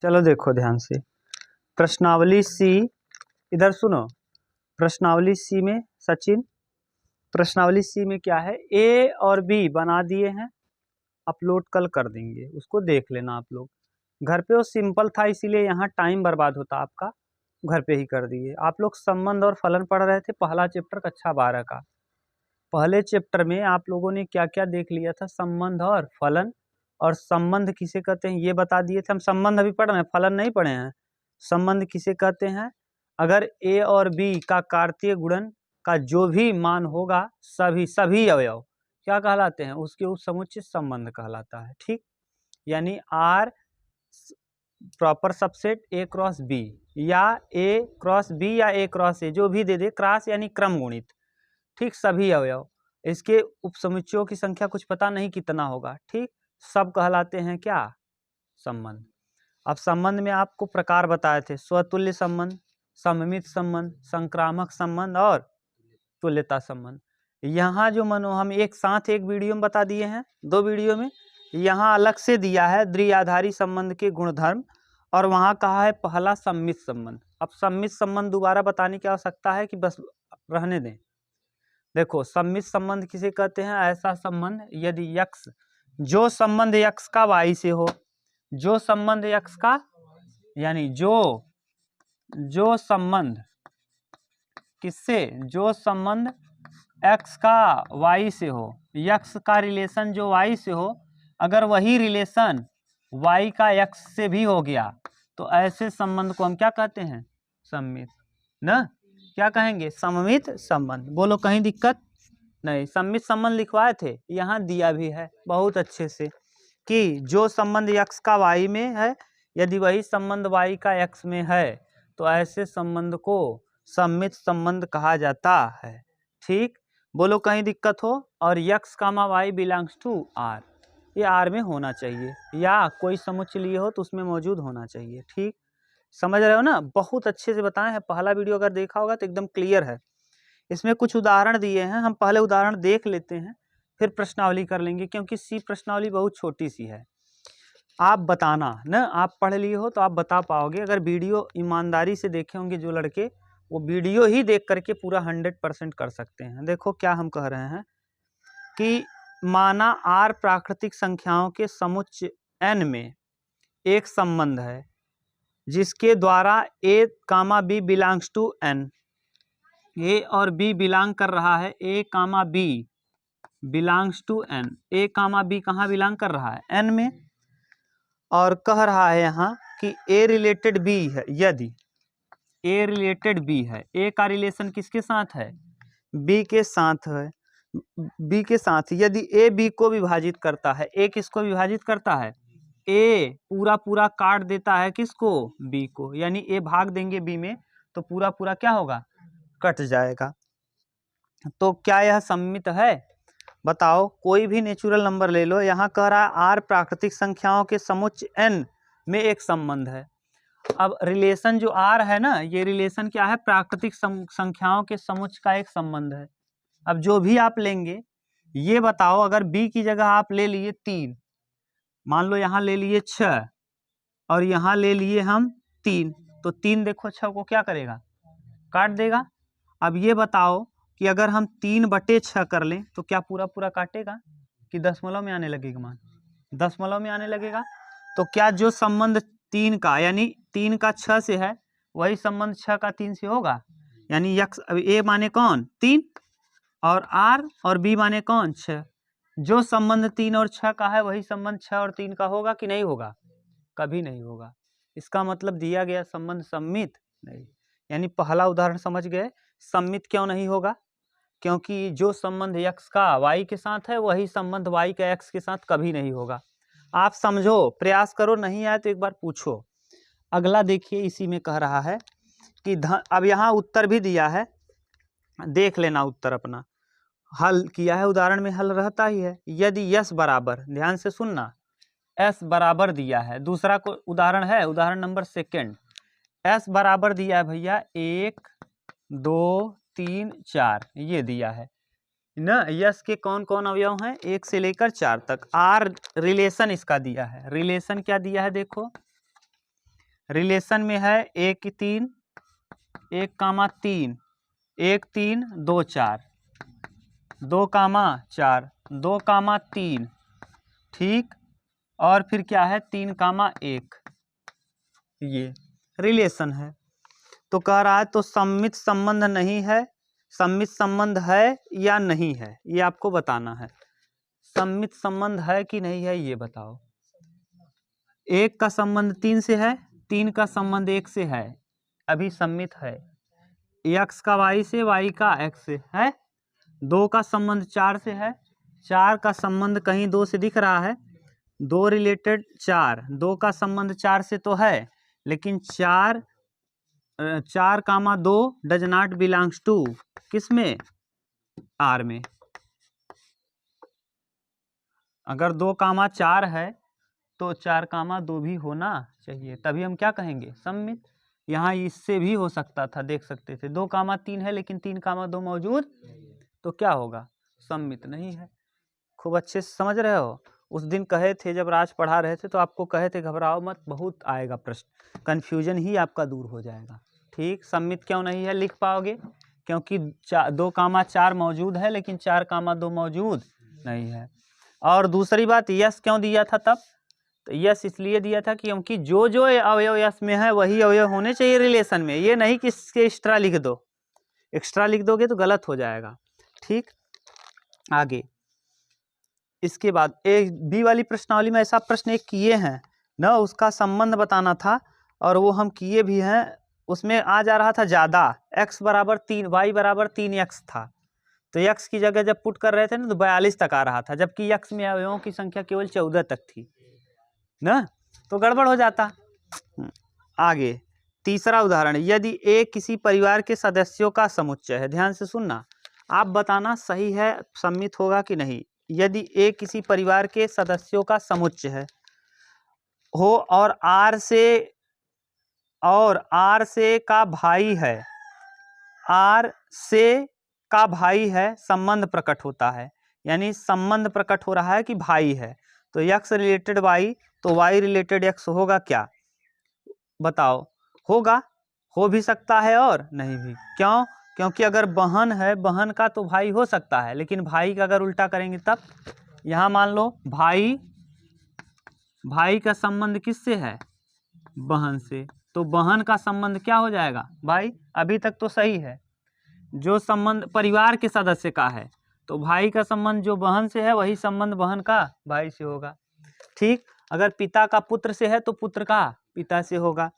चलो देखो ध्यान से, प्रश्नावली सी, इधर सुनो। प्रश्नावली सी में सचिन, प्रश्नावली सी में क्या है, ए और बी बना दिए हैं, अपलोड कल कर देंगे, उसको देख लेना आप लोग। घर पे वो सिंपल था इसीलिए यहाँ टाइम बर्बाद होता आपका, घर पे ही कर दिए। आप लोग संबंध और फलन पढ़ रहे थे, पहला चैप्टर कक्षा 12 का। पहले चैप्टर में आप लोगों ने क्या क्या देख लिया था, संबंध और फलन। और संबंध किसे कहते हैं ये बता दिए थे हम। संबंध अभी पढ़ रहे हैं, फलन नहीं पढ़े हैं। संबंध किसे कहते हैं, अगर ए और बी का कार्तीय गुणन का जो भी मान होगा, सभी अवयव क्या कहलाते हैं, उसके उपसमुच्चय संबंध कहलाता है। ठीक, यानी R proper subset A cross B, या ए क्रॉस बी या ए क्रॉस ए, जो भी दे दे, क्रॉस यानी क्रम गुणित। ठीक, सभी अवयव, इसके उपसमुच्चयों की संख्या कुछ पता नहीं कितना होगा। ठीक, सब कहलाते हैं क्या, संबंध। अब संबंध में आपको प्रकार बताए थे, स्वतुल्य संबंध, सममित संबंध, संक्रामक संबंध और तुल्यता संबंध। यहाँ जो मनो हम एक साथ एक वीडियो में बता दिए हैं, 2 वीडियो में। यहाँ अलग से दिया है द्विआधारी संबंध के गुणधर्म, और वहाँ कहा है पहला सम्मित संबंध। अब सम्मित संबंध दोबारा बताने की आवश्यकता है कि बस रहने दें। देखो, सम्मित संबंध किसे कहते हैं, ऐसा संबंध यदि यक्स, जो संबंध यक्स का वाई से हो, जो संबंध यक्स का, यानी जो संबंध किससे, जो संबंध एक्स का वाई से हो, यक्स का रिलेशन जो वाई से हो, अगर वही रिलेशन वाई का एक्स से भी हो गया, तो ऐसे संबंध को हम क्या कहते हैं, सम्मित। ना क्या कहेंगे, सममित संबंध। बोलो कहीं दिक्कत नहीं। सम्मित संबंध लिखवाए थे, यहाँ दिया भी है बहुत अच्छे से, कि जो संबंध यक्स का वाई में है, यदि वही संबंध वाई का एक्स में है, तो ऐसे संबंध को सम्मित संबंध कहा जाता है। ठीक, बोलो कहीं दिक्कत हो। और X comma Y belongs to R, ये आर में होना चाहिए, या कोई समुच्चय लिए हो तो उसमें मौजूद होना चाहिए। ठीक, समझ रहे हो ना, बहुत अच्छे से बताए हैं। पहला वीडियो अगर देखा होगा तो एकदम क्लियर है। इसमें कुछ उदाहरण दिए हैं, हम पहले उदाहरण देख लेते हैं, फिर प्रश्नावली कर लेंगे, क्योंकि सी प्रश्नावली बहुत छोटी सी है। आप बताना ना, आप पढ़ लिए हो तो आप बता पाओगे। अगर वीडियो ईमानदारी से देखे होंगे जो लड़के, वो वीडियो ही देख करके पूरा 100% कर सकते हैं। देखो क्या हम कह रहे हैं कि माना आर प्राकृतिक संख्याओं के समुच्चय n में एक संबंध है, जिसके द्वारा A comma B belongs to N. A और बी बिलोंग कर रहा है, A comma B belongs to N. A comma B कहाँ बिलोंग कर रहा है, एन में। और कह रहा है यहाँ कि ए रिलेटेड बी है, यदि ए रिलेटेड बी है, ए का रिलेशन किसके साथ है, बी के साथ है। बी के साथ यदि ए बी को विभाजित करता है, ए किसको विभाजित करता है, ए पूरा पूरा काट देता है किसको, बी को, यानी ए भाग देंगे बी में तो पूरा पूरा क्या होगा, कट जाएगा। तो क्या यह सम्मित है, बताओ। कोई भी नेचुरल नंबर ले लो, यहाँ कह रहा है आर प्राकृतिक संख्याओं के समुच्चय n में एक संबंध है। अब रिलेशन जो आर है ना, ये रिलेशन क्या है, प्राकृतिक संख्याओं के समुच्चय का एक संबंध है। अब जो भी आप लेंगे, ये बताओ, अगर b की जगह आप ले लिए 3, मान लो यहाँ ले लिए 6 और यहाँ ले लिए हम 3, तो 3 देखो 6 को क्या करेगा, काट देगा। अब ये बताओ कि अगर हम 3/6 कर लें तो क्या पूरा पूरा काटेगा कि दशमलव में आने लगेगा, मान दशमलव में आने लगेगा। तो क्या जो संबंध 3 का, यानी 3 का 6 से है, वही संबंध 6 का 3 से होगा। यानी यक्स, ए माने कौन, 3, और आर और बी माने कौन, 6। जो संबंध 3 और 6 का है, वही संबंध 6 और 3 का होगा कि नहीं होगा, कभी नहीं होगा। इसका मतलब दिया गया संबंध सम्मित नहीं। यानी पहला उदाहरण समझ गए, सम्मित क्यों नहीं होगा, क्योंकि जो संबंध x का y के साथ है, वही संबंध y का x के साथ कभी नहीं होगा। आप समझो, प्रयास करो, नहीं आए तो एक बार पूछो। अगला देखिए, इसी में कह रहा है कि अब यहाँ उत्तर भी दिया है, देख लेना उत्तर अपना। हल किया है, उदाहरण में हल रहता ही है। यदि यस बराबर, ध्यान से सुनना, एस बराबर दिया है, दूसरा को उदाहरण है, उदाहरण नंबर 2, एस बराबर दिया है भैया 1 2 3 4, ये दिया है ना। यस के कौन कौन अवयव हैं, 1 से लेकर 4 तक। आर रिलेशन इसका दिया है, रिलेशन क्या दिया है देखो, रिलेशन में है 1 3 1,3 1 3 2 4 2,4 2,3 ठीक। और फिर क्या है 3,1 ये रिलेशन है। तो कह रहा है तो सम्मित संबंध नहीं है, सम्मित संबंध है या नहीं है ये आपको बताना है। सम्मित संबंध है कि नहीं है ये बताओ। 1 का संबंध 3 से है, 3 का संबंध 1 से है, अभी सम्मित है। x का y से, y का x से है। 2 का संबंध 4 से है, 4 का संबंध कहीं 2 से दिख रहा है, 2 रिलेटेड 4, 2 का संबंध 4 से तो है, लेकिन 4 4,2 डज नॉट बिलोंग्स टू किस में, R में। अगर 2,4 है तो 4,2 भी होना चाहिए, तभी हम क्या कहेंगे सम्मित। यहाँ इससे भी हो सकता था, देख सकते थे 2,3 है लेकिन 3,2 मौजूद, तो क्या होगा सम्मित नहीं है। खूब अच्छे से समझ रहे हो। उस दिन कहे थे जब राज पढ़ा रहे थे तो आपको कहे थे घबराओ मत, बहुत आएगा प्रश्न, कन्फ्यूजन ही आपका दूर हो जाएगा। ठीक, सम्मित क्यों नहीं है लिख पाओगे, क्योंकि 2,4 मौजूद है लेकिन 4,2 मौजूद नहीं है। और दूसरी बात यस क्यों दिया था तब, तो यस इसलिए दिया था क्योंकि जो जो अवयव यस में है वही अवयव होने चाहिए रिलेशन में, ये नहीं कि इसके एक्स्ट्रा लिख दो, एक्स्ट्रा लिख दोगे तो गलत हो जाएगा। ठीक, आगे इसके बाद एक बी वाली प्रश्नावली में ऐसा प्रश्न एक किए हैं ना, उसका संबंध बताना था और वो हम किए भी हैं। उसमें आ जा रहा था ज़्यादा, x बराबर 3 y बराबर 3x था, तो x की जगह जब पुट कर रहे थे ना तो 42 तक आ रहा था, जबकि x में अवयवों की संख्या केवल 14 तक थी ना, तो गड़बड़ हो जाता। आगे तीसरा उदाहरण, यदि a किसी परिवार के सदस्यों का समुच्चय है, ध्यान से सुनना, आप बताना सही है सम्मित होगा कि नहीं। यदि a किसी परिवार के सदस्यों का समुच्चय है हो और R से का भाई है, R से का भाई है, संबंध प्रकट होता है, यानी संबंध प्रकट हो रहा है कि भाई है, तो x रिलेटेड y तो y रिलेटेड x होगा क्या बताओ। होगा, हो भी सकता है और नहीं भी। क्यों, क्योंकि अगर बहन है, बहन का तो भाई हो सकता है, लेकिन भाई का अगर उल्टा करेंगे तब, यहाँ मान लो भाई का संबंध किससे है, बहन से, तो बहन का संबंध क्या हो जाएगा भाई। अभी तक तो सही है, जो संबंध परिवार के सदस्य का है तो भाई का संबंध जो बहन से है वही संबंध बहन का भाई से होगा। ठीक, अगर पिता का पुत्र से है तो पुत्र का पिता से होगा।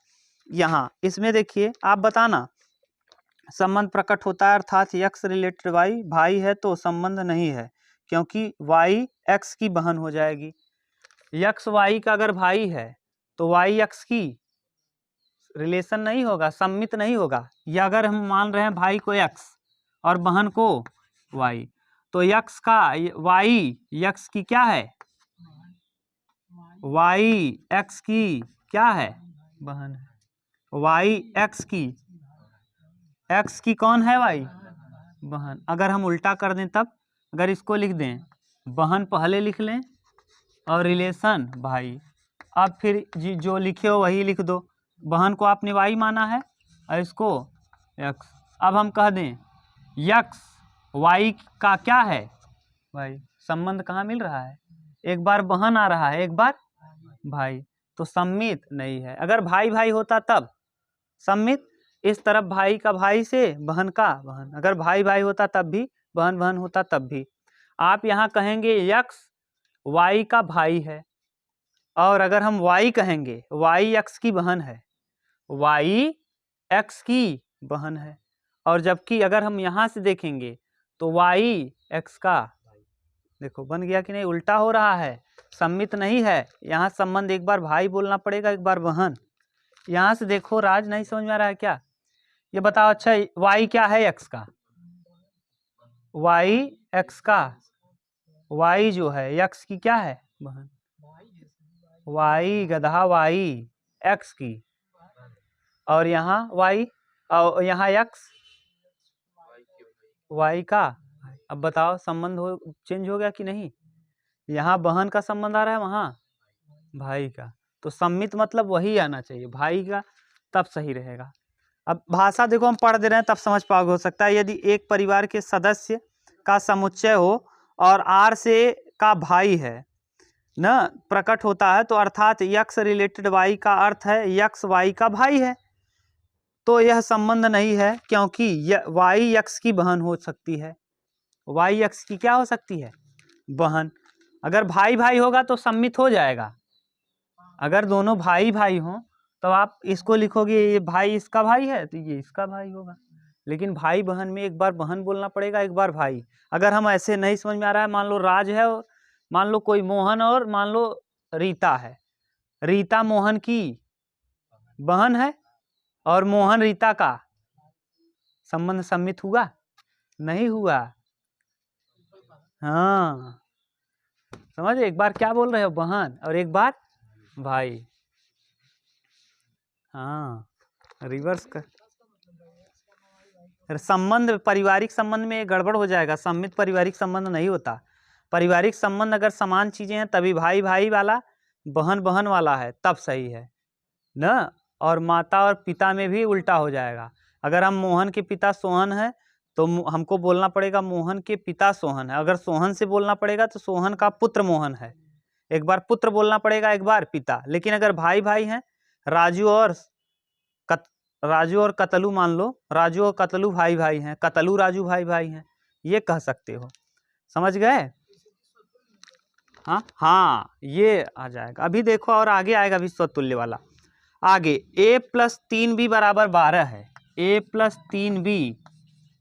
यहाँ इसमें देखिए आप बताना, संबंध प्रकट होता है अर्थात x रिलेटेड y, भाई है तो संबंध नहीं है क्योंकि y x की बहन हो जाएगी। x y का अगर भाई है तो y x की रिलेशन नहीं होगा, सम्मित नहीं होगा। या अगर हम मान रहे हैं भाई को x और बहन को y, तो x का y x की क्या है, y x की क्या है बहन है, y x की कौन है y बहन। अगर हम उल्टा कर दें तब, अगर इसको लिख दें बहन पहले लिख लें और रिलेशन भाई, अब फिर जो लिखे हो वही लिख दो। बहन को आपने y माना है और इसको x। अब हम कह दें x y का क्या है भाई, संबंध कहाँ मिल रहा है, एक बार बहन आ रहा है एक बार भाई, तो सम्मित नहीं है। अगर भाई भाई होता तब सम्मित, इस तरफ भाई का भाई से बहन का बहन, अगर भाई भाई होता तब भी, बहन बहन होता तब भी। आप यहाँ कहेंगे x y का भाई है, और अगर हम y कहेंगे y x की बहन है, y x की बहन है। और जबकि अगर हम यहाँ से देखेंगे तो y x का, देखो बन गया कि नहीं, उल्टा हो रहा है, सम्मित नहीं है। यहाँ संबंध एक बार भाई बोलना पड़ेगा एक बार बहन। यहाँ से देखो राज, नहीं समझ में आ रहा है क्या, ये बताओ। अच्छा y क्या है x का, y x का, y जो है x की क्या है बहन, y गधा y x की, और यहाँ y और यहाँ x y का। अब बताओ संबंध चेंज हो गया कि नहीं, यहाँ बहन का संबंध आ रहा है, वहाँ भाई का, तो सम्मित मतलब वही आना चाहिए भाई का, तब सही रहेगा। अब भाषा देखो हम पढ़ दे रहे हैं तब समझ पाओगे। हो सकता है यदि एक परिवार के सदस्य का समुच्चय हो और आर से का भाई है ना प्रकट होता है, तो अर्थात यक्स रिलेटेड वाई का अर्थ है यक्स वाई का भाई है, तो यह संबंध नहीं है, क्योंकि वाई यक्स की बहन हो सकती है। वाई यक्स की क्या हो सकती है? बहन। अगर भाई भाई होगा तो सम्मित हो जाएगा। अगर दोनों भाई भाई हों तो आप इसको लिखोगे ये भाई इसका भाई है तो ये इसका भाई होगा। लेकिन भाई बहन में एक बार बहन बोलना पड़ेगा, एक बार भाई। अगर हम ऐसे नहीं समझ में आ रहा है, मान लो राज है और मान लो कोई मोहन और मान लो रीता है, रीता मोहन की बहन है और मोहन रीता का, संबंध सम्मित हुआ? नहीं हुआ। हाँ समझ, एक बार क्या बोल रहे हो बहन और एक बार भाई। हाँ रिवर्स कर संबंध, पारिवारिक संबंध में गड़बड़ हो जाएगा। सम्मित पारिवारिक संबंध नहीं होता। पारिवारिक संबंध अगर समान चीजें हैं तभी भाई भाई वाला, बहन बहन वाला है तब सही है ना। और माता और पिता में भी उल्टा हो जाएगा। अगर हम मोहन के पिता सोहन है तो हमको बोलना पड़ेगा मोहन के पिता सोहन है। अगर सोहन से बोलना पड़ेगा तो सोहन का पुत्र मोहन है, एक बार पुत्र बोलना पड़ेगा एक बार पिता। लेकिन अगर भाई भाई हैं, राजू और कतलू, मान लो राजू और कतलू भाई भाई हैं, कतलू राजू भाई भाई हैं, ये कह सकते हो। समझ गए? हाँ ये आ जाएगा। अभी देखो और आगे आएगा विश्वतुल्य वाला। आगे a+3b बराबर 12 है। a+3b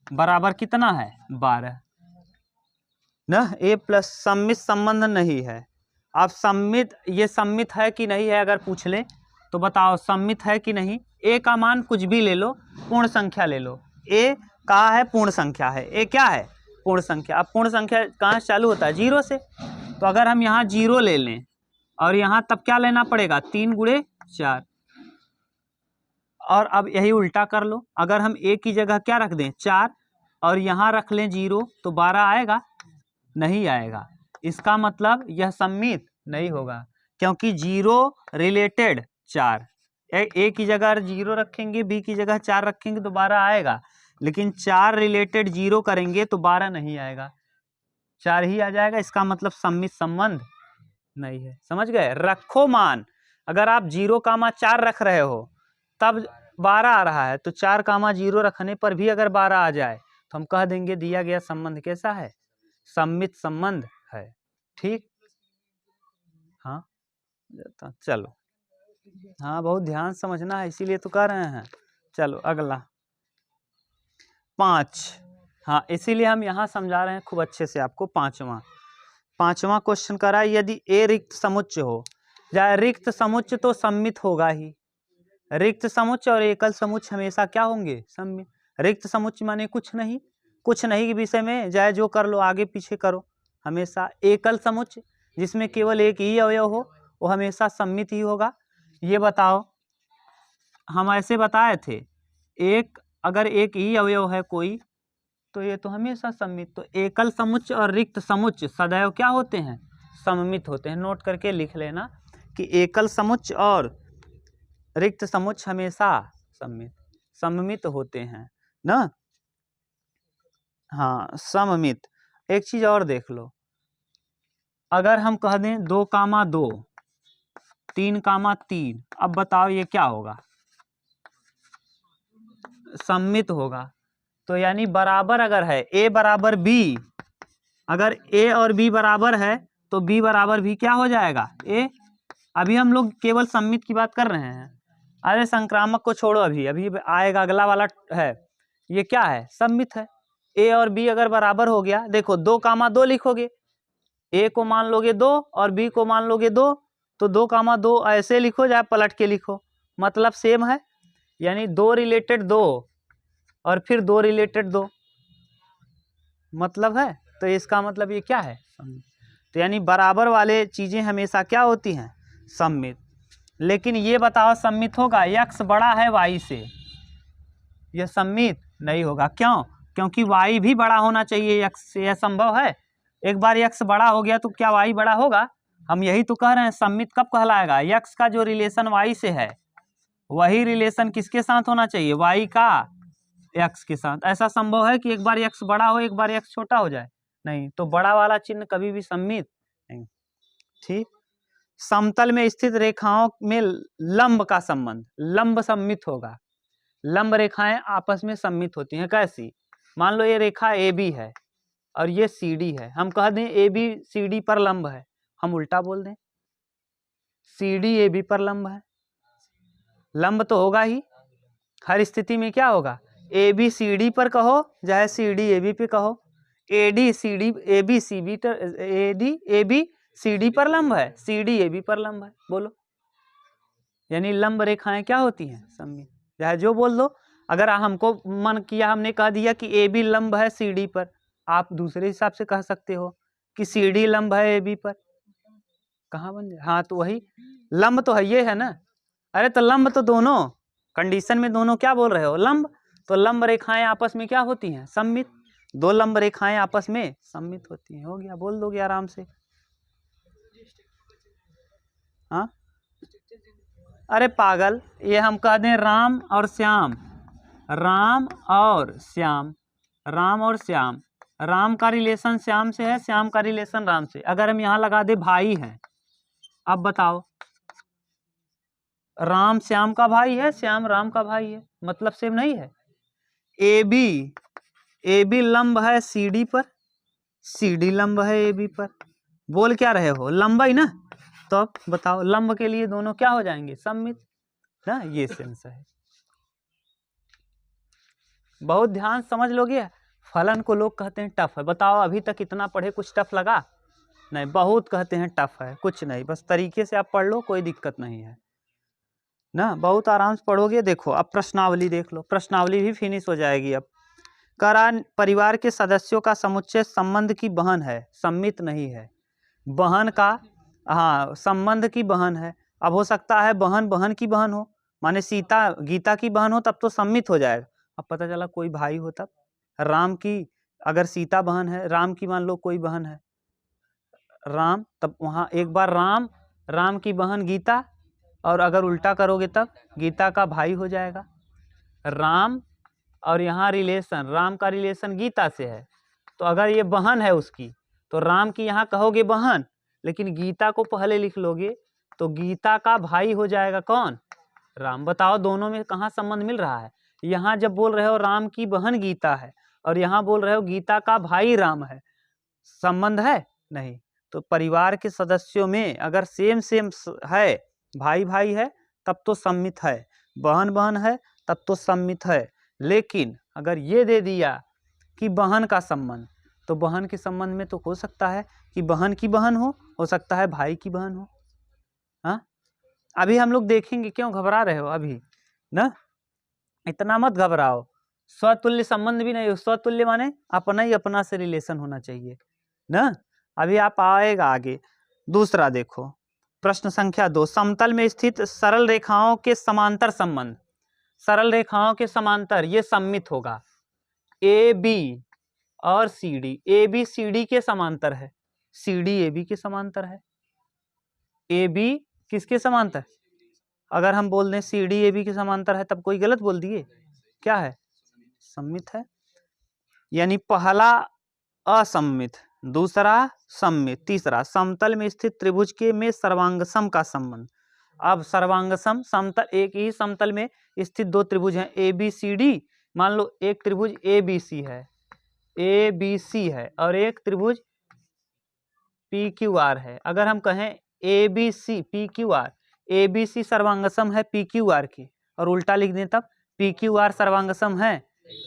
बराबर कितना है? 12 ना। a+ सम्मित संबंध नहीं है। अब सम्मित, ये सम्मित है कि नहीं है अगर पूछ ले तो बताओ सम्मित है कि नहीं। a का मान कुछ भी ले लो, पूर्ण संख्या ले लो। a का है पूर्ण संख्या है, a क्या है? पूर्ण संख्या। अब पूर्ण संख्या कहाँ से चालू होता है? 0 से। तो अगर हम यहाँ 0 ले लें और यहाँ तब क्या लेना पड़ेगा? 3 × 4। और अब यही उल्टा कर लो, अगर हम a की जगह क्या रख दें? 4 और यहाँ रख लें 0 तो 12 आएगा? नहीं आएगा। इसका मतलब यह सम्मित नहीं होगा, क्योंकि 0 रिलेटेड 4। ए की जगह 0 रखेंगे, बी की जगह 4 रखेंगे तो 12 आएगा। लेकिन 4 रिलेटेड 0 करेंगे तो 12 नहीं आएगा, 4 ही आ जाएगा। इसका मतलब सम्मित संबंध नहीं है। समझ गए? रखो मान, अगर आप 0,4 रख रहे हो तब 12 आ रहा है, तो 4,0 रखने पर भी अगर 12 आ जाए तो हम कह देंगे दिया गया संबंध कैसा है? सम्मित संबंध है। ठीक। हाँ चलो, हाँ बहुत ध्यान समझना है इसीलिए तो कह रहे हैं। चलो अगला 5। हाँ इसीलिए हम यहाँ समझा रहे हैं खूब अच्छे से आपको। पांचवा क्वेश्चन करा, यदि ए रिक्त समुच्चय हो जाए, रिक्त समुच्चय तो सम्मित होगा ही। रिक्त समुच्चय और एकल समुच्चय हमेशा क्या होंगे? सम्मित। रिक्त समुच्चय माने कुछ नहीं के विषय में जाए जो कर लो, आगे पीछे करो। हमेशा एकल समुच्चय जिसमें केवल एक ही अवयव हो वो हमेशा सम्मित ही होगा। ये बताओ, हम ऐसे बताए थे, अगर एक ही अवयव है कोई तो ये तो हमेशा सम्मित। तो एकल समुच्चय और रिक्त समुच्चय सदैव क्या होते हैं? सम्मित होते हैं। नोट करके लिख लेना कि एकल समुच्चय और रिक्त समुच्चय हमेशा सम्मित होते हैं ना। हाँ सममित। एक चीज और देख लो, अगर हम कह दें 2,2 3,3, अब बताओ ये क्या होगा? सम्मित होगा। तो यानी बराबर अगर है a बराबर b, अगर a और b बराबर है तो b बराबर भी क्या हो जाएगा? a। अभी हम लोग केवल सम्मित की बात कर रहे हैं। अरे संक्रामक को छोड़ो, अभी आएगा अगला वाला है, ये क्या है? सम्मित है। a और b अगर बराबर हो गया, देखो 2,2 लिखोगे, a को मान लोगे 2 और b को मान लोगे 2, तो 2,2 ऐसे लिखो या पलट के लिखो, मतलब सेम है। यानी 2 रिलेटेड 2 और फिर 2 रिलेटेड 2 मतलब है। तो इसका मतलब ये क्या है? तो यानी बराबर वाले चीजें हमेशा क्या होती हैं? सम्मित। लेकिन ये बताओ सम्मित होगा? x बड़ा है y से, यह सम्मित नहीं होगा। क्यों? क्योंकि y भी बड़ा होना चाहिए x से। यह संभव है? एक बार x बड़ा हो गया तो क्या y बड़ा होगा? हम यही तो कह रहे हैं, सममित कब कहलाएगा? यक्स का जो रिलेशन वाई से है वही रिलेशन किसके साथ होना चाहिए? वाई का एक्स के साथ। ऐसा संभव है कि एक बार एक्स बड़ा हो एक बार एक्स छोटा हो जाए? नहीं, तो बड़ा वाला चिन्ह कभी भी सममित नहीं। ठीक। समतल में स्थित रेखाओं में लंब का संबंध, लंब सममित होगा। लंब रेखाएं आपस में सममित होती हैं। कैसी? मान लो ये रेखा ए बी है और ये सी डी है, हम कह दें ए बी सी डी पर लंब है, हम उल्टा बोल दें सी डी ए बी पर लंब है। लंब तो होगा ही, हर स्थिति में क्या होगा? ए बी सी डी पर कहो चाहे सी डी ए बी पे कहो, A D C D A B C B A D A B C D पर लंब है, सी डी ए बी पर लंब है। बोलो, यानी लंब रेखाएं क्या होती हैं? सममित। चाहे जो बोल दो, अगर हमको मन किया हमने कह दिया कि ए बी लंब है सी डी पर, आप दूसरे हिसाब से कह सकते हो कि सी डी लंब है ए बी पर। कहाँ बन जाए? हाँ, तो वही लंब तो है, ये है ना। अरे तो लंब तो दोनों कंडीशन में दोनों क्या बोल रहे हो? लंब। तो लंब रेखाएं आपस में क्या होती हैं? सममित। दो लंब रेखाएं आपस में सममित होती हैं। हो गया, बोल दोगे आराम से। हाँ, अरे पागल, ये हम कह दें राम और श्याम, राम और श्याम, राम और श्याम, राम का रिलेशन श्याम से है, श्याम का रिलेशन राम से। अगर हम यहाँ लगा दे भाई हैं, अब बताओ, राम श्याम का भाई है, श्याम राम का भाई है, मतलब सेम नहीं है? ए बी लंब है सी डी पर, सी डी लंब है ए बी पर। बोल क्या रहे हो? लंब ही ना। तो अब बताओ, लंब के लिए दोनों क्या हो जाएंगे? सममित ना। ये सेंस है। बहुत ध्यान समझ लोगे। फलन को लोग कहते हैं टफ है। बताओ, अभी तक इतना पढ़े कुछ टफ लगा? नहीं, बहुत कहते हैं टफ है, कुछ नहीं, बस तरीके से आप पढ़ लो, कोई दिक्कत नहीं है ना, बहुत आराम से पढ़ोगे। देखो अब प्रश्नावली देख लो, प्रश्नावली भी फिनिश हो जाएगी। अब करा परिवार के सदस्यों का समुच्चय संबंध की बहन है, सममित नहीं है। बहन का, हाँ, संबंध की बहन है। अब हो सकता है बहन बहन की बहन हो, माने सीता गीता की बहन हो, तब तो सम्मित हो जाएगा। अब पता चला कोई भाई हो, तब राम की अगर सीता बहन है, राम की मान लो कोई बहन है राम, तब वहाँ एक बार राम की बहन गीता, और अगर उल्टा करोगे तब गीता का भाई हो जाएगा राम, और यहाँ रिलेशन राम का रिलेशन गीता से है, तो अगर ये बहन है उसकी, तो राम की यहाँ कहोगे बहन, लेकिन गीता को पहले लिख लोगे तो गीता का भाई हो जाएगा कौन? राम। बताओ दोनों में कहाँ संबंध मिल रहा है? यहाँ जब बोल रहे हो राम की बहन गीता है और यहाँ बोल रहे हो गीता का भाई राम है, संबंध है? नहीं। तो परिवार के सदस्यों में अगर सेम है, भाई भाई है, तब तो सम्मित है, बहन बहन है, तब तो सम्मित है। लेकिन अगर ये दे दिया कि बहन का संबंध, तो बहन के संबंध में तो हो सकता है कि बहन की बहन हो सकता है भाई की बहन हो। हाँ, अभी हम लोग देखेंगे, क्यों घबरा रहे हो अभी ना, इतना मत घबराओ। स्वतुल्य संबंध भी नहीं हो, स्वतुल्य माने अपना ही अपना से रिलेशन होना चाहिए ना। अभी आप आएगा आगे। दूसरा देखो, प्रश्न संख्या 2, समतल में स्थित सरल रेखाओं के समांतर संबंध, सरल रेखाओं के समांतर ये सम्मित होगा। ए बी और C D, A B C D के समांतर है, सी डी ए बी के समांतर है। ए बी किसके समांतर? अगर हम बोल दें सी डी ए बी के समांतर है, तब कोई गलत बोल दिए? क्या है? सम्मित है। यानी पहला असम्मित, दूसरा सम्मित, तीसरा समतल में स्थित त्रिभुज के में सर्वांगसम का संबंध। अब सर्वांगसम, समतल, एक ही समतल में स्थित दो त्रिभुज हैं ए बी सी डी। मान लो एक त्रिभुज ए बी सी है, ए बी सी है, और एक त्रिभुज पी क्यू आर है। अगर हम कहें A B C P Q R, A B C सर्वांगसम है पी क्यू आर की, और उल्टा लिख दें तब पी क्यू आर सर्वांगसम है,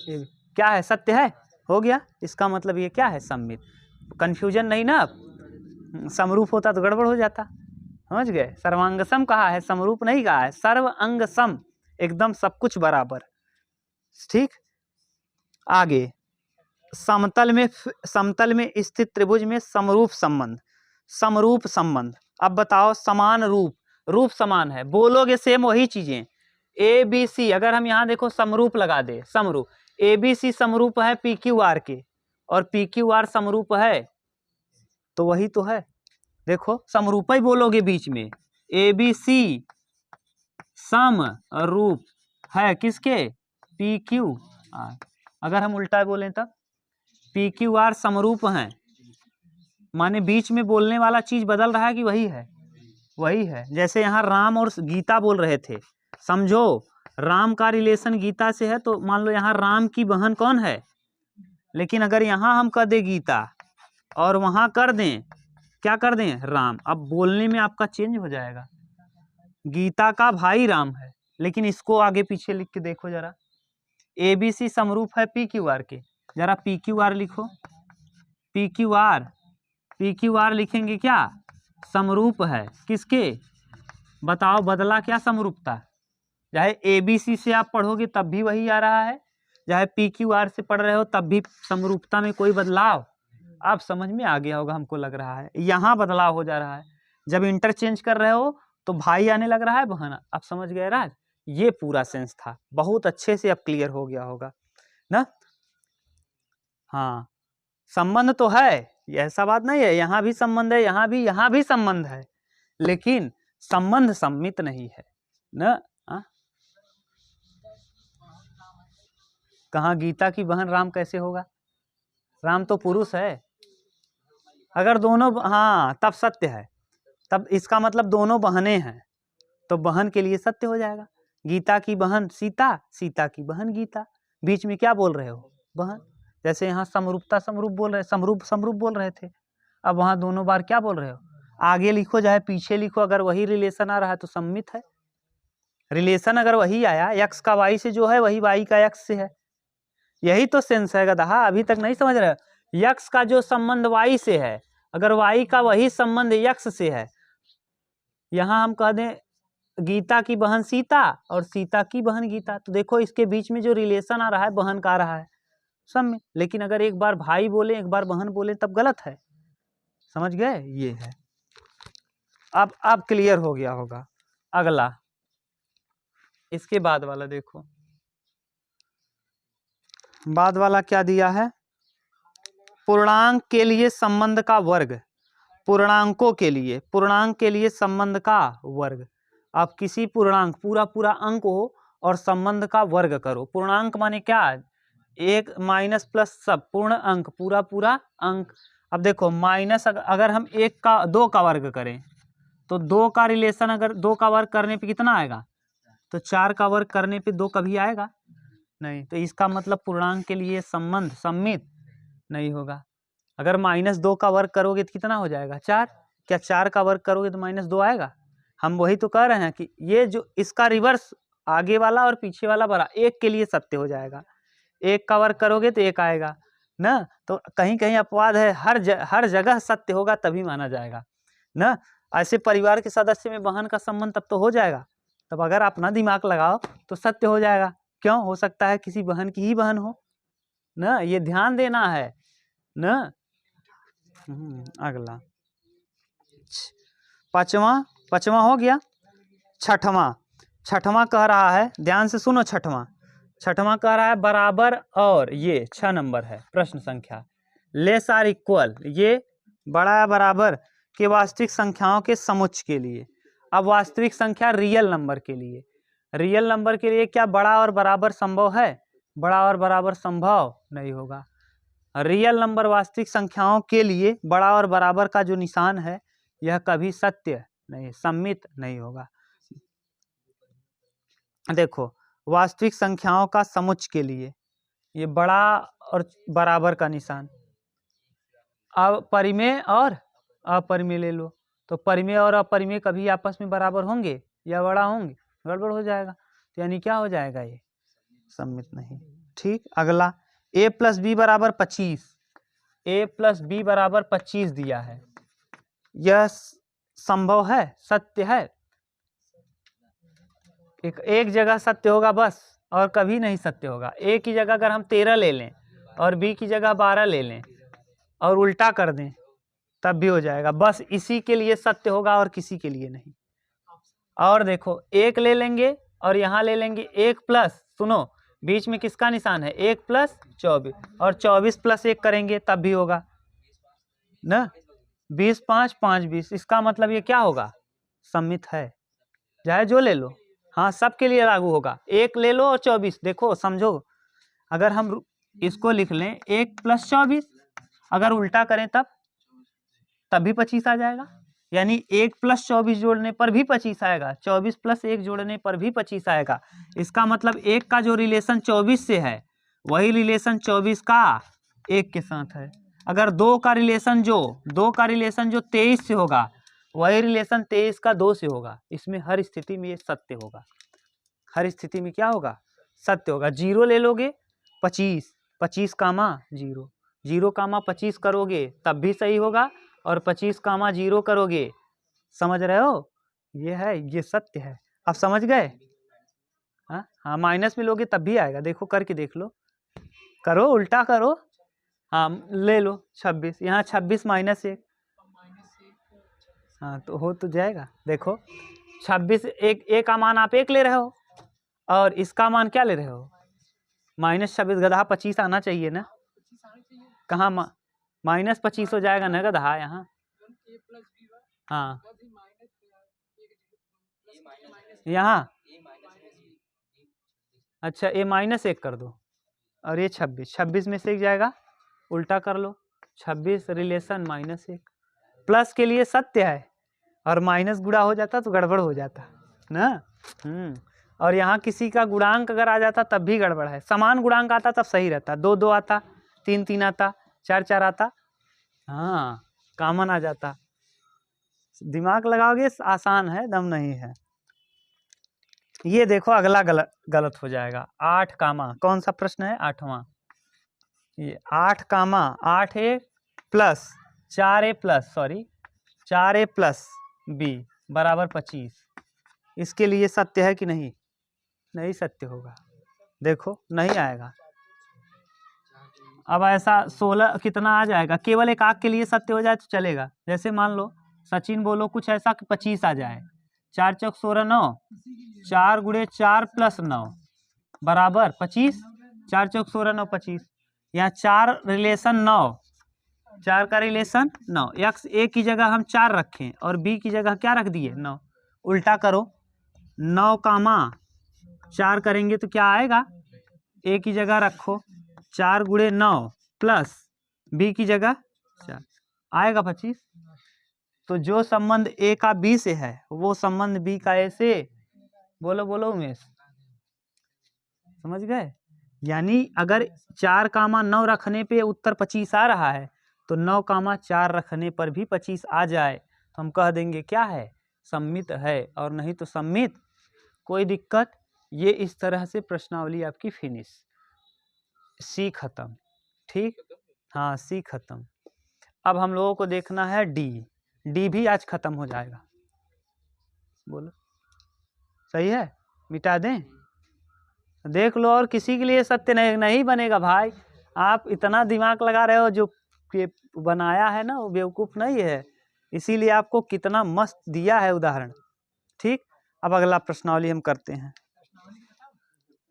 क्या है? सत्य है। हो गया, इसका मतलब ये क्या है? सम्मित। कंफ्यूजन नहीं ना, समरूप होता तो गड़बड़ हो जाता। समझ गए? सर्वांगसम कहा है, समरूप नहीं कहा है, सर्व अंग सम, एकदम सब कुछ बराबर। ठीक, आगे समतल में स्थित त्रिभुज में समरूप संबंध, समरूप संबंध। अब बताओ, समान रूप, रूप समान है, बोलोगे सेम वही चीजें। ए बी सी, अगर हम यहाँ देखो समरूप लगा दे, समरूप, ए बी सी समरूप है पी क्यू आर के, और पी क्यू आर समरूप है, तो वही तो है। देखो समरूपा ही बोलोगे बीच में, ABC समरूप है किसके, PQR। अगर हम उल्टा बोलें तब PQR समरूप हैं, माने बीच में बोलने वाला चीज बदल रहा है कि वही है, वही है। जैसे यहाँ राम और गीता बोल रहे थे, समझो राम का रिलेशन गीता से है, तो मान लो यहाँ राम की बहन कौन है, लेकिन अगर यहाँ हम कर दें गीता और वहाँ कर दें, क्या कर दें, राम, अब बोलने में आपका चेंज हो जाएगा। गीता का भाई राम है, लेकिन इसको आगे पीछे लिख के देखो जरा, ABC समरूप है PQR के, जरा PQR लिखो, PQR लिखेंगे क्या, समरूप है किसके, बताओ बदला क्या समरूपता, चाहे ABC से आप पढ़ोगे तब भी वही आ रहा है, चाहे PQR से पढ़ रहे हो तब भी समरूपता में कोई बदलाव, आप समझ में आ गया होगा हमको लग रहा है। यहाँ बदलाव हो जा रहा है, जब इंटरचेंज कर रहे हो तो भाई आने लग रहा है बहन, आप समझ गए राज, ये पूरा सेंस था, बहुत अच्छे से अब क्लियर हो गया होगा ना। हाँ संबंध तो है, ऐसा बात नहीं है, यहाँ भी संबंध है, यहाँ भी संबंध है, लेकिन संबंध सम्मित नहीं है ना। कहाँ गीता की बहन राम कैसे होगा, राम तो पुरुष है, अगर दोनों, हाँ तब सत्य है, तब इसका मतलब दोनों बहनें हैं, तो बहन के लिए सत्य हो जाएगा। गीता की बहन सीता, सीता की बहन गीता, बीच में क्या बोल रहे हो, बहन। जैसे यहाँ समरूपता समरूप बोल रहे, समरूप समरूप बोल रहे थे, अब वहाँ दोनों बार क्या बोल रहे हो, आगे लिखो चाहे पीछे लिखो, अगर वही रिलेशन आ रहा है तो सम्मित है। रिलेशन अगर वही आया, एक्स का वाई से जो है वही वाई का एक्स से है, यही तो सेंस है गधा, अभी तक नहीं समझ रहे। यक्स का जो संबंध वाई से है, अगर वाई का वही संबंध यक्स से है, यहाँ हम कह दें गीता की बहन सीता और सीता की बहन गीता, तो देखो इसके बीच में जो रिलेशन आ रहा है बहन का आ रहा है सब में, लेकिन अगर एक बार भाई बोले एक बार बहन बोले तब गलत है, समझ गए, ये है। अब क्लियर हो गया होगा। अगला इसके बाद वाला देखो, बाद वाला क्या दिया है, पूर्णांक के लिए संबंध का वर्ग, पूर्णांकों के लिए, पूर्णांक के लिए संबंध का वर्ग। आप किसी पूर्णांक, पूरा पूरा अंक हो और संबंध का वर्ग करो, पूर्णांक माने क्या, एक माइनस प्लस सब पूर्ण अंक, पूरा पूरा अंक। अब देखो माइनस अगर हम एक का दो का वर्ग करें तो दो का रिलेशन, अगर दो का वर्ग करने पे कितना आएगा, तो चार का वर्ग करने पे दो कभी आएगा नहीं, तो इसका मतलब पूर्णांक के लिए संबंध सम्मित नहीं होगा। अगर -2 का वर्ग करोगे तो कितना हो जाएगा, 4, क्या 4 का वर्ग करोगे तो -2 आएगा। हम वही तो कह रहे हैं कि ये जो इसका रिवर्स, आगे वाला और पीछे वाला बड़ा, एक के लिए सत्य हो जाएगा, एक का वर्ग करोगे तो एक आएगा ना, तो कहीं कहीं अपवाद है, हर जगह सत्य होगा तभी माना जाएगा ना। ऐसे परिवार के सदस्य में बहन का संबंध तब तो हो जाएगा, तब अगर अपना दिमाग लगाओ तो सत्य हो जाएगा, क्यों, हो सकता है किसी बहन की ही बहन हो ना, ये ध्यान देना है ना। अगला पांचवा हो गया, छठवां कह रहा है, ध्यान से सुनो, छठवां कह रहा है बराबर, और ये 6 नंबर है प्रश्न संख्या, लेस आर इक्वल, ये बड़ा या बराबर के वास्तविक संख्याओं के समुच्चय के लिए। अब वास्तविक संख्या रियल नंबर के लिए, रियल नंबर के लिए क्या बड़ा और बराबर संभव है, बड़ा और बराबर संभव नहीं होगा। रियल नंबर वास्तविक संख्याओं के लिए बड़ा और बराबर का जो निशान है यह कभी सत्य नहीं, सम्मित नहीं होगा। देखो वास्तविक संख्याओं का समुच्चय के लिए ये बड़ा और बराबर का निशान, अब परिमेय और अपरिमेय ले लो, तो परिमेय और अपरिमेय कभी आपस में बराबर होंगे या बड़ा होंगे, गड़बड़ हो जाएगा, तो यानी क्या हो जाएगा, ये सम्मित नहीं। ठीक, अगला a + b = 25, a + b = 25 दिया है, यह संभव है, सत्य है, एक जगह सत्य होगा बस, और कभी नहीं सत्य होगा। a की जगह अगर हम 13 ले लें और b की जगह 12 ले लें और उल्टा कर दें तब भी हो जाएगा, बस इसी के लिए सत्य होगा और किसी के लिए नहीं। और देखो 1 ले लेंगे और यहाँ ले लेंगे 1 प्लस, सुनो बीच में किसका निशान है, 1 + 24, और 24 + 1 करेंगे तब भी होगा ना, 20 5 5 20, इसका मतलब ये क्या होगा, सम्मित है, चाहे जो ले लो। हाँ, सबके लिए लागू होगा। 1 ले लो और 24, देखो समझो, अगर हम इसको लिख लें 1 + 24, अगर उल्टा करें तब भी 25 आ जाएगा। यानी 1 + 24 जोड़ने पर भी 25 आएगा, 24 + 1 जोड़ने पर भी 25 आएगा। इसका मतलब 1 का जो रिलेशन 24 से है वही रिलेशन 24 का 1 के साथ है। अगर 2 का रिलेशन जो 23 से होगा वही रिलेशन 23 का 2 से होगा। इसमें हर स्थिति में ये सत्य होगा, हर स्थिति में क्या होगा, सत्य होगा। 0 ले लोगे 25, 25 कामा 0, 0 कामा 25 करोगे तब भी सही होगा, और 25 कामा 0 करोगे, समझ रहे हो, ये है, ये सत्य है। अब समझ गए। हाँ, माइनस में लोगे तब भी आएगा, देखो करके देख लो, करो उल्टा करो। हाँ, ले लो 26, यहाँ 26 - 1, हाँ तो हो तो जाएगा। देखो 26, एक का मान आप 1 ले रहे हो और इसका मान क्या ले रहे हो, -26, गधा 25 आना चाहिए ना, कहाँ -25 हो जाएगा ना गधा यहाँ। हाँ, यहाँ अच्छा A-1 कर दो, और ये 26 में से 1 जाएगा, उल्टा कर लो, 26 रिलेशन -1, प्लस के लिए सत्य है और माइनस गुणा हो जाता तो गड़बड़ हो जाता ना। और यहाँ किसी का गुणांक अगर आ जाता तब भी गड़बड़ है, समान गुणांक आता तब सही रहता, 2 2 आता, 3 3 आता, 4 4 आता, हाँ कॉमन आ जाता। दिमाग लगाओगे, आसान है, दम नहीं है। ये देखो अगला गलत हो जाएगा। 8 कामा, कौन सा प्रश्न है, 8वां, ये 8 कामा 8A plus 4A plus B बराबर 25, इसके लिए सत्य है कि नहीं, नहीं सत्य होगा, देखो नहीं आएगा। अब ऐसा 16 कितना आ जाएगा, केवल एक आंक के लिए सत्य हो जाए तो चलेगा। जैसे मान लो सचिन बोलो कुछ ऐसा कि 25 आ जाए, 4 चौक 16 9, 4 गुणे 4 + 9 बराबर 25, 4 चौक 16 9 25, यहाँ 4 रिलेशन 9, 4 का रिलेशन 9, एक्स ए की जगह हम 4 रखें और बी की जगह क्या रख दिए 9, उल्टा करो, 9 कामा 4 करेंगे तो क्या आएगा, ए की जगह रखो 4 गुणे 9 प्लस बी की जगह 4, आएगा 25। तो जो संबंध ए का बी से है वो संबंध बी का ए से, बोलो बोलो उमेश, समझ गए। यानी अगर 4 कामा 9 रखने पे उत्तर 25 आ रहा है तो 9 कामा 4 रखने पर भी 25 आ जाए तो हम कह देंगे क्या है, सम्मित है, और नहीं तो सम्मित, कोई दिक्कत। ये इस तरह से प्रश्नावली आपकी फिनिश, सी खत्म, ठीक, हाँ सी खत्म। अब हम लोगों को देखना है डी भी आज खत्म हो जाएगा, बोलो सही है, मिटा दें, देख लो। और किसी के लिए सत्य नहीं बनेगा भाई, आप इतना दिमाग लगा रहे हो, जो बनाया है ना वो बेवकूफ़ नहीं है, इसीलिए आपको कितना मस्त दिया है उदाहरण। ठीक, अब अगला प्रश्नावली हम करते हैं।